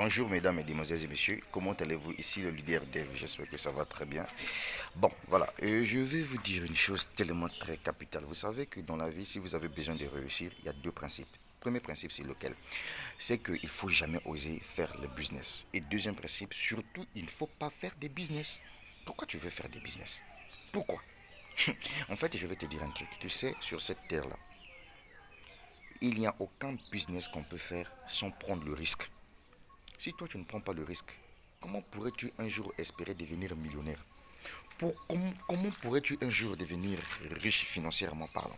Bonjour mesdames, mesdemoiselles et messieurs, comment allez-vous? Ici le leader Dev, j'espère que ça va très bien. Bon, voilà, je vais vous dire une chose tellement très capitale. Vous savez que dans la vie, si vous avez besoin de réussir, il y a deux principes. Premier principe, c'est lequel? C'est qu'il ne faut jamais oser faire le business. Et deuxième principe, surtout, il ne faut pas faire des business. Pourquoi tu veux faire des business? Pourquoi? En fait, je vais te dire un truc. Tu sais, sur cette terre-là, il n'y a aucun business qu'on peut faire sans prendre le risque. Si toi tu ne prends pas le risque, comment pourrais-tu un jour espérer devenir millionnaire? Comment pourrais-tu un jour devenir riche financièrement parlant?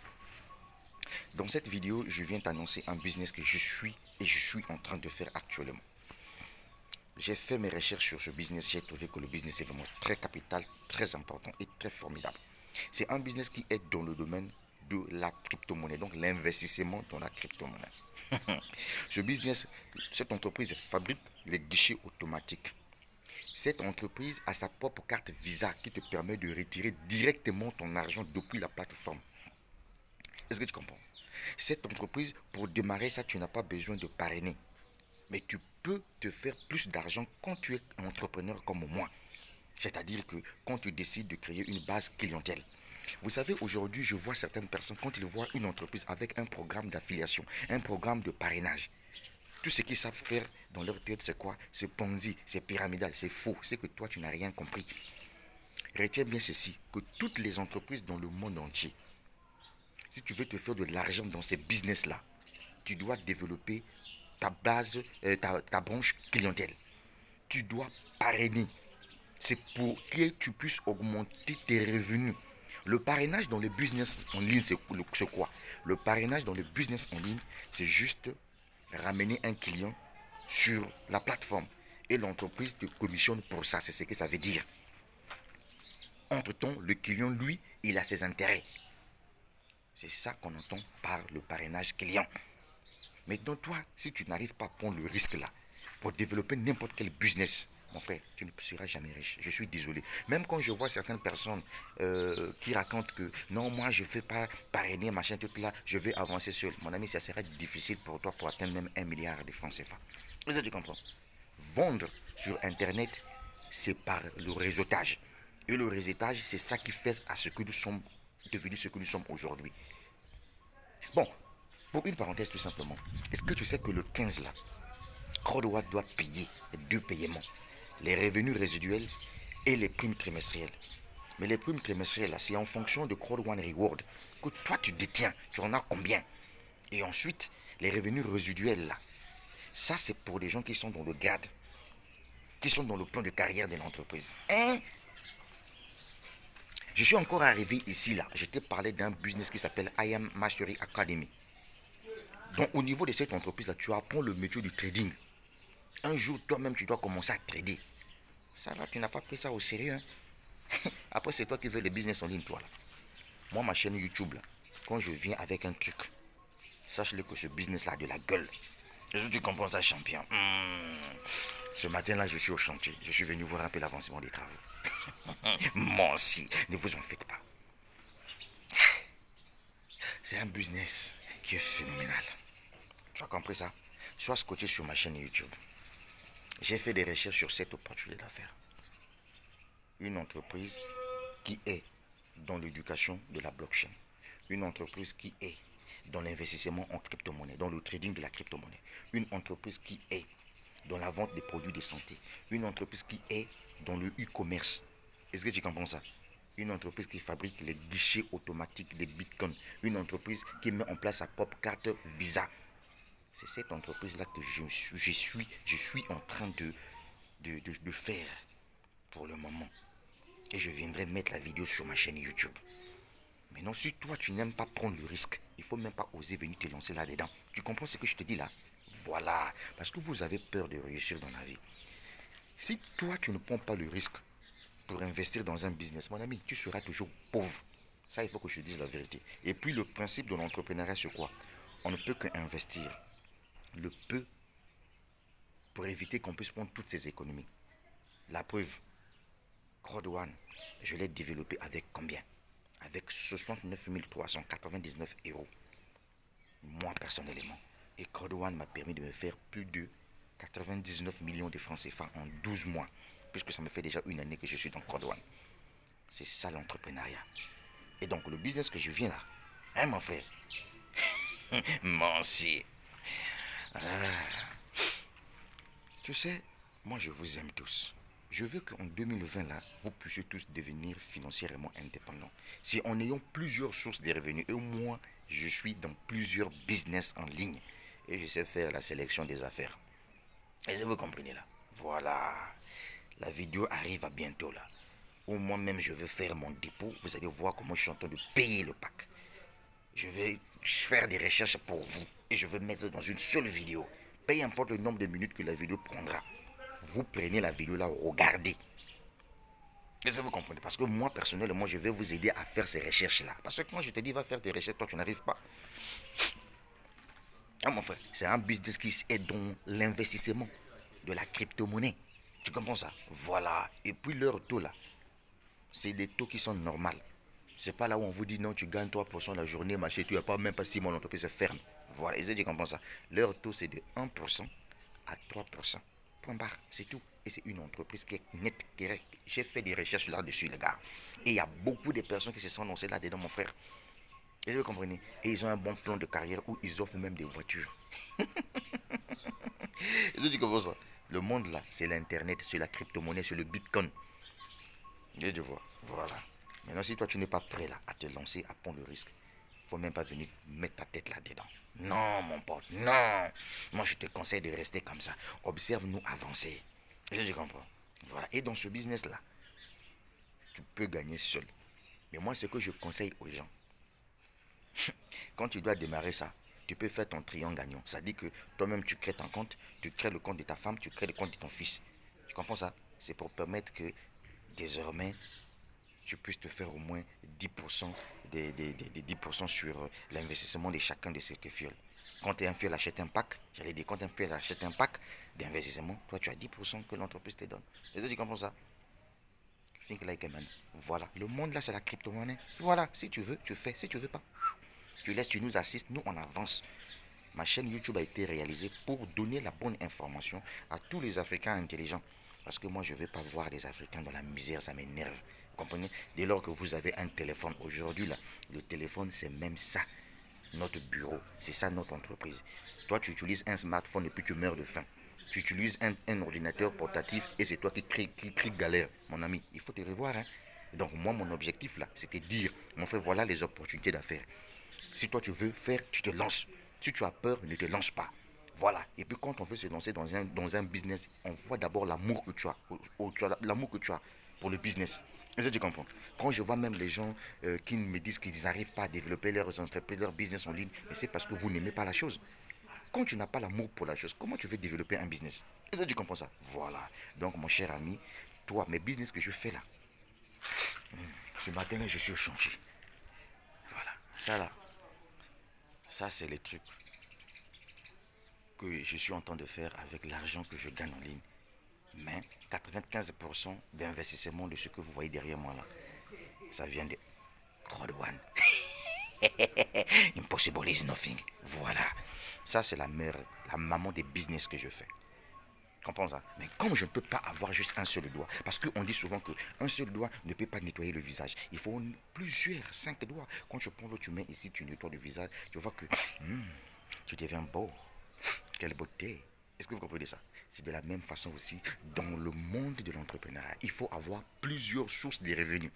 Dans cette vidéo, je viens t'annoncer un business que je suis en train de faire actuellement. J'ai fait mes recherches sur ce business, j'ai trouvé que le business est vraiment très capital, très important et très formidable. C'est un business qui est dans le domaine de la crypto-monnaie, donc l'investissement dans la crypto-monnaie. Ce business, cette entreprise fabrique les guichets automatiques. Cette entreprise a sa propre carte Visa qui te permet de retirer directement ton argent depuis la plateforme. Est-ce que tu comprends? Cette entreprise, pour démarrer ça, tu n'as pas besoin de parrainer. Mais tu peux te faire plus d'argent quand tu es entrepreneur comme moi. C'est-à-dire que quand tu décides de créer une base clientèle. Vous savez, aujourd'hui, je vois certaines personnes, quand ils voient une entreprise avec un programme d'affiliation, un programme de parrainage, tout ce qu'ils savent faire dans leur tête, c'est quoi? C'est Ponzi, c'est pyramidal, c'est faux. C'est que toi, tu n'as rien compris. Retiens bien ceci, que toutes les entreprises dans le monde entier, si tu veux te faire de l'argent dans ces business-là, tu dois développer ta base, ta branche clientèle. Tu dois parrainer. C'est pour que tu puisses augmenter tes revenus. Le parrainage dans le business en ligne, c'est quoi? Le parrainage dans le business en ligne, c'est juste ramener un client sur la plateforme. Et l'entreprise te commissionne pour ça. C'est ce que ça veut dire. Entre-temps, le client, lui, il a ses intérêts. C'est ça qu'on entend par le parrainage client. Maintenant, toi, si tu n'arrives pas à prendre le risque là, pour développer n'importe quel business, mon frère, tu ne seras jamais riche. Je suis désolé. Même quand je vois certaines personnes qui racontent que non, moi je ne fais pas parrainer, machin, tout là, je vais avancer seul. Mon ami, ça sera difficile pour toi pour atteindre même 1 milliard de francs CFA. Est-ce que tu comprends? Vendre sur Internet, c'est par le réseautage. Et le réseautage, c'est ça qui fait à ce que nous sommes devenus ce que nous sommes aujourd'hui. Bon, pour une parenthèse tout simplement, est-ce que tu sais que le 15 là, Crodois doit payer deux paiements, les revenus résiduels et les primes trimestrielles. Mais les primes trimestrielles là, c'est en fonction de Crowd One Reward que toi tu détiens, tu en as combien. Et ensuite, les revenus résiduels là, ça c'est pour les gens qui sont dans le GAD, qui sont dans le plan de carrière de l'entreprise. Hein? Je suis encore arrivé ici là, je t'ai parlé d'un business qui s'appelle I Am Mastery Academy. Donc au niveau de cette entreprise là, tu apprends le métier du trading. Un jour, toi-même, tu dois commencer à trader. Ça là, tu n'as pas pris ça au sérieux. Hein? Après, c'est toi qui veux le business en ligne, toi. Là. Moi, ma chaîne YouTube, là, quand je viens avec un truc, sache-le que ce business-là a de la gueule. Est-ce que tu comprends ça, champion? Ce matin-là, je suis au chantier. Je suis venu voir un peu l'avancement des travaux. Moi aussi, ne vous en faites pas. C'est un business qui est phénoménal. Tu as compris ça? Sois scotché sur ma chaîne YouTube. J'ai fait des recherches sur cette opportunité d'affaires. Une entreprise qui est dans l'éducation de la blockchain. Une entreprise qui est dans l'investissement en crypto-monnaie, dans le trading de la crypto-monnaie. Une entreprise qui est dans la vente des produits de santé. Une entreprise qui est dans le e-commerce. Est-ce que tu comprends ça? Une entreprise qui fabrique les guichets automatiques des bitcoins. Une entreprise qui met en place sa propre carte Visa. C'est cette entreprise-là que je suis en train de faire pour le moment. Et je viendrai mettre la vidéo sur ma chaîne YouTube. Maintenant, si toi, tu n'aimes pas prendre le risque, il ne faut même pas oser venir te lancer là-dedans. Tu comprends ce que je te dis là? Voilà. Parce que vous avez peur de réussir dans la vie. Si toi, tu ne prends pas le risque pour investir dans un business, mon ami, tu seras toujours pauvre. Ça, il faut que je te dise la vérité. Et puis, le principe de l'entrepreneuriat, c'est quoi? On ne peut qu'investir le peu pour éviter qu'on puisse prendre toutes ces économies. La preuve, Crowd One, je l'ai développé avec combien? Avec 69 399 euros. Moi personnellement. Et Crowd One m'a permis de me faire plus de 99 millions de francs CFA en 12 mois, puisque ça me fait déjà une année que je suis dans Cordouane. C'est ça l'entrepreneuriat. Et donc le business que je viens là, hein mon frère, mon si. Tu sais, moi je vous aime tous. Je veux qu'en 2020 là, vous puissiez tous devenir financièrement indépendants. Si en ayant plusieurs sources de revenus, et moi je suis dans plusieurs business en ligne et je sais faire la sélection des affaires. Et vous comprenez là. Voilà. La vidéo arrive à bientôt là. Ou moi-même je veux faire mon dépôt. Vous allez voir comment je suis en train de payer le pack. Je vais faire des recherches pour vous et je vais mettre dans une seule vidéo. Peu importe le nombre de minutes que la vidéo prendra. Vous prenez la vidéo là, regardez. Est-ce que vous comprenez? Parce que moi, personnellement, je vais vous aider à faire ces recherches-là. Parce que quand je te dis, va faire des recherches, toi, tu n'arrives pas. Ah, mon frère, c'est un business qui est dans l'investissement de la crypto-monnaie. Tu comprends ça? Voilà. Et puis, leur taux, là, c'est des taux qui sont normaux. C'est pas là où on vous dit non, tu gagnes 3% la journée, machin, tu n'as pas même pas 6 mois, l'entreprise se ferme. Voilà, et tu comprends ça. Leur taux, c'est de 1% à 3%. Point barre, c'est tout. Et c'est une entreprise qui est nette, correcte. J'ai fait des recherches là-dessus, les gars. Et il y a beaucoup de personnes qui se sont lancées là-dedans, mon frère. Et vous comprenez? Et ils ont un bon plan de carrière où ils offrent même des voitures. Et tu comprends ça? Le monde là, c'est l'internet, c'est la crypto-monnaie, c'est le bitcoin. Et tu vois, voilà. Maintenant, si toi tu n'es pas prêt là à te lancer, à prendre le risque, faut même pas venir mettre ta tête là-dedans. Non, mon pote, non. Moi, je te conseille de rester comme ça. Observe-nous avancer. Je comprends. Voilà. Et dans ce business-là, tu peux gagner seul. Mais moi, ce que je conseille aux gens, quand tu dois démarrer ça, tu peux faire ton triangle gagnant. Ça dit que toi-même, tu crées ton compte, tu crées le compte de ta femme, tu crées le compte de ton fils. Tu comprends ça? C'est pour permettre que désormais, tu puisses te faire au moins 10% des 10% sur l'investissement de chacun de ces fioles. Quand un fiole achète un pack, j'allais dire, quand un fiole achète un pack d'investissement, toi tu as 10% que l'entreprise te donne. Les autres, tu comprends ça? Think like a man. Voilà, le monde là c'est la crypto-monnaie. Voilà, si tu veux, tu fais. Si tu veux pas, tu laisses, tu nous assistes, nous on avance. Ma chaîne YouTube a été réalisée pour donner la bonne information à tous les Africains intelligents. Parce que moi, je ne veux pas voir les Africains dans la misère, ça m'énerve. Vous comprenez? Dès lors que vous avez un téléphone, aujourd'hui, là, le téléphone, c'est même ça. Notre bureau, c'est ça notre entreprise. Toi, tu utilises un smartphone et puis tu meurs de faim. Tu utilises un ordinateur portatif et c'est toi qui crie galère. Mon ami, il faut te revoir. Hein? Donc moi, mon objectif, là, c'était de dire, mon frère, voilà les opportunités d'affaires. Si toi tu veux faire, tu te lances. Si tu as peur, ne te lance pas. Voilà. Et puis quand on veut se lancer dans un business, on voit d'abord l'amour que tu as. L'amour que tu as pour le business. Est-ce que tu comprends? Quand je vois même les gens qui me disent qu'ils n'arrivent pas à développer leurs entreprises, leur business en ligne, mais c'est parce que vous n'aimez pas la chose. Quand tu n'as pas l'amour pour la chose, comment tu veux développer un business? Est-ce que tu comprends ça? Voilà. Donc mon cher ami, toi, mes business que je fais là, ce matin là, je suis au chantier. Voilà. Ça là, ça c'est les trucs que je suis en train de faire avec l'argent que je gagne en ligne. Mais 95% d'investissement de ce que vous voyez derrière moi là, ça vient de Crowd One. Impossible is nothing. Voilà. Ça, c'est la mère, la maman des business que je fais. Tu comprends ça? Mais comme je ne peux pas avoir juste un seul doigt, parce qu'on dit souvent qu'un seul doigt ne peut pas nettoyer le visage. Il faut plusieurs, 5 doigts. Quand tu prends l'eau, tu mets ici, tu nettoies le visage, tu vois que tu deviens beau. Quelle beauté. Est-ce que vous comprenez ça? C'est de la même façon aussi dans le monde de l'entrepreneuriat. Il faut avoir plusieurs sources de revenus.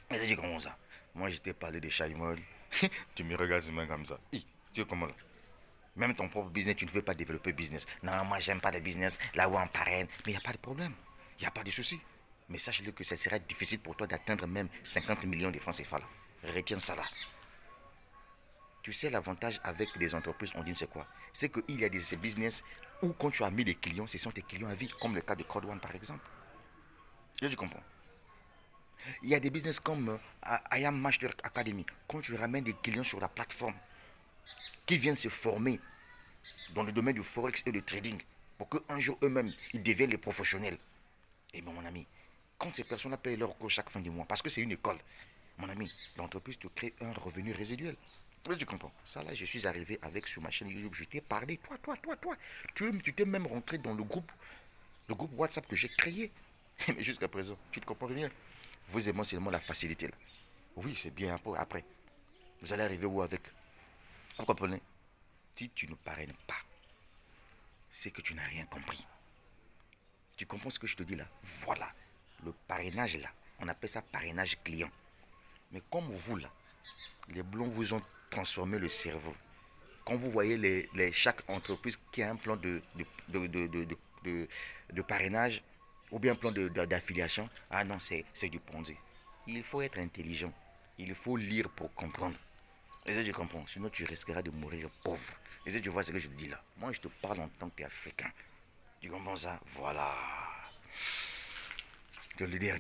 Et c'est comment ça? Moi, je t'ai parlé de Shaimol. Tu me regardes comme ça. Tu es comment là? Même ton propre business, tu ne veux pas développer business. Non, moi, j'aime pas le business. Là où on parraine. Mais il n'y a pas de problème. Il n'y a pas de souci. Mais sache-le que ce sera difficile pour toi d'atteindre même 50 millions de francs CFA là. Retiens ça là. Tu sais, l'avantage avec des entreprises, on dit c'est quoi? C'est qu'il y a des business où quand tu as mis des clients, ce sont tes clients à vie, comme le cas de Crowd One par exemple. Tu comprends? Il y a des business comme I Am Master Academy. Quand tu ramènes des clients sur la plateforme qui viennent se former dans le domaine du forex et du trading pour qu'un jour eux-mêmes, ils deviennent les professionnels. Et bien mon ami, quand ces personnes-là payent leur cours chaque fin du mois, parce que c'est une école, mon ami, l'entreprise te crée un revenu résiduel. Oui, tu comprends. Ça là, je suis arrivé avec sur ma chaîne YouTube. Je t'ai parlé, toi. Tu t'es même rentré dans le groupe WhatsApp que j'ai créé. Mais jusqu'à présent, tu ne comprends rien. Vous aimez seulement la facilité là. Oui, c'est bien après. Vous allez arriver où avec? Vous comprenez? Si tu ne parraines pas, c'est que tu n'as rien compris. Tu comprends ce que je te dis là? Voilà. Le parrainage là, on appelle ça parrainage client. Mais comme vous là, les blonds vous ont transformé le cerveau. Quand vous voyez chaque entreprise qui a un plan de parrainage ou bien un plan d'affiliation, ah non, c'est du Ponzi. Il faut être intelligent. Il faut lire pour comprendre. Et ça, tu comprends. Sinon, tu risqueras de mourir pauvre. Et ça, tu vois ce que je te dis là. Moi, je te parle en tant qu'Africain. Tu comprends ça? Voilà. Le leader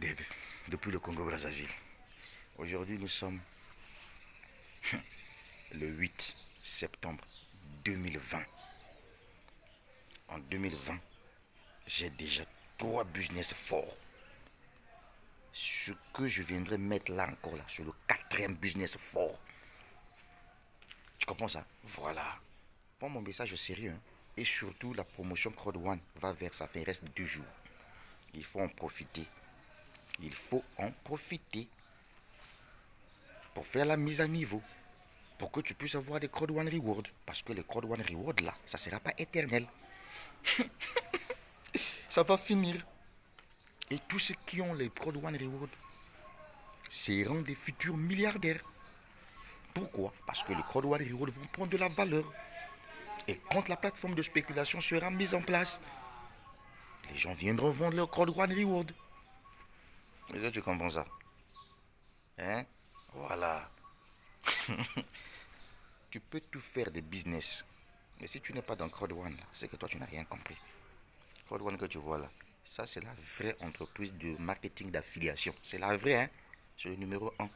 depuis le Congo-Brazzaville. Aujourd'hui, nous sommes le 8 septembre 2020. En 2020, j'ai déjà 3 business forts. Ce que je viendrai mettre là encore, là, sur le 4e business fort. Tu comprends ça? Voilà. Prends mon message au sérieux. Hein. Et surtout, la promotion Crowd One va vers sa fin. Il reste 2 jours. Il faut en profiter. Il faut en profiter pour faire la mise à niveau. Pour que tu puisses avoir des Crowd One Rewards. Parce que les Crowd One Rewards là, ça ne sera pas éternel. Ça va finir. Et tous ceux qui ont les Crowd One Rewards seront des futurs milliardaires. Pourquoi? Parce que les Crowd One Rewards vont prendre de la valeur. Et quand la plateforme de spéculation sera mise en place, les gens viendront vendre leur Crowd One Reward. Et ça, tu comprends ça? Hein? Voilà. Tu peux tout faire des business. Mais si tu n'es pas dans Crowd One, c'est que toi, tu n'as rien compris. Crowd One que tu vois là, ça, c'est la vraie entreprise de marketing d'affiliation. C'est la vraie, hein? C'est le numéro 1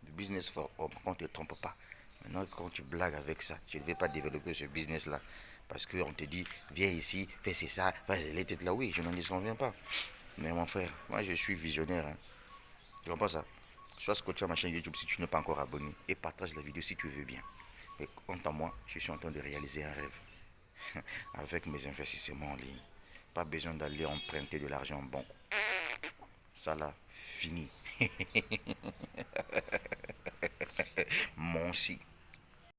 du business for homme. On ne te trompe pas. Maintenant, quand tu blagues avec ça, je ne vais pas développer ce business-là. Parce qu'on te dit, viens ici, fais ça, fais les têtes là. Oui, je n'en disconviens pas. Mais mon frère, moi je suis visionnaire. Hein. Tu comprends ça? Sois scotché à ma chaîne YouTube si tu n'es pas encore abonné. Et partage la vidéo si tu veux bien. Et quant à moi, je suis en train de réaliser un rêve. Avec mes investissements en ligne. Pas besoin d'aller emprunter de l'argent en banque. Ça là, fini. Mon si.